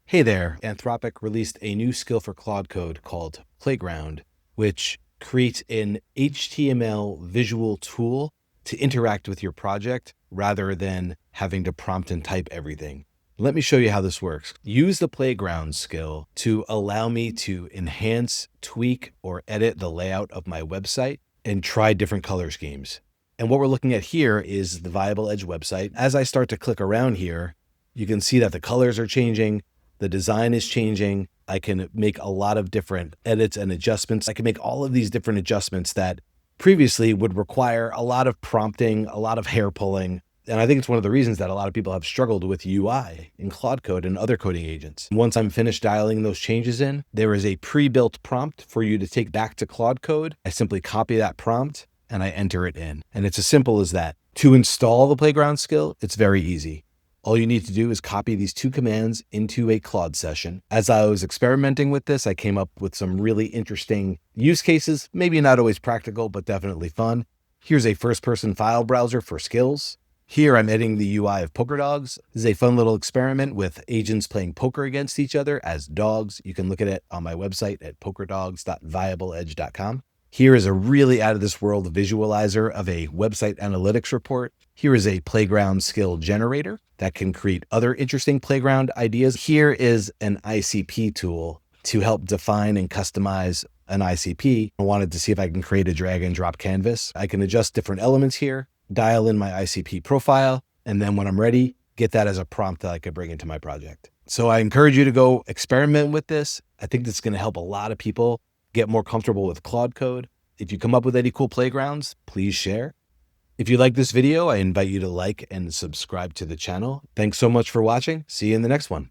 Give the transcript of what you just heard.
Hey there, Anthropic released a new skill for Claude Code called Playground, which creates an HTML visual tool to interact with your project rather than having to prompt and type everything. Let me show you how this works. Use the Playground skill to allow me to enhance, tweak, or edit the layout of my website and try different color schemes. And what we're looking at here is the Viable Edge website. As I start to click around here, you can see that the colors are changing. The design is changing. I can make a lot of different edits and adjustments. I can make all of these different adjustments that previously would require a lot of prompting, a lot of hair pulling. And I think it's one of the reasons that a lot of people have struggled with UI in Claude Code and other coding agents. Once I'm finished dialing those changes in, there is a pre-built prompt for you to take back to Claude Code. I simply copy that prompt and I enter it in. And it's as simple as that. To install the Playground skill, it's very easy. All you need to do is copy these two commands into a Claude session. As I was experimenting with this, I came up with some really interesting use cases, maybe not always practical, but definitely fun. Here's a first-person file browser for skills. Here I'm editing the UI of poker dogs. This is a fun little experiment with agents playing poker against each other as dogs. You can look at it on my website at pokerdogs.viableedge.com. Here is a really out-of-this-world visualizer of a website analytics report. Here is a Playground skill generator that can create other interesting Playground ideas. Here is an ICP tool to help define and customize an ICP. I wanted to see if I can create a drag and drop canvas. I can adjust different elements here, dial in my ICP profile, and then when I'm ready, get that as a prompt that I could bring into my project. So I encourage you to go experiment with this. I think this is going to help a lot of people get more comfortable with Claude Code. If you come up with any cool playgrounds, please share. If you like this video, I invite you to like and subscribe to the channel. Thanks so much for watching. See you in the next one.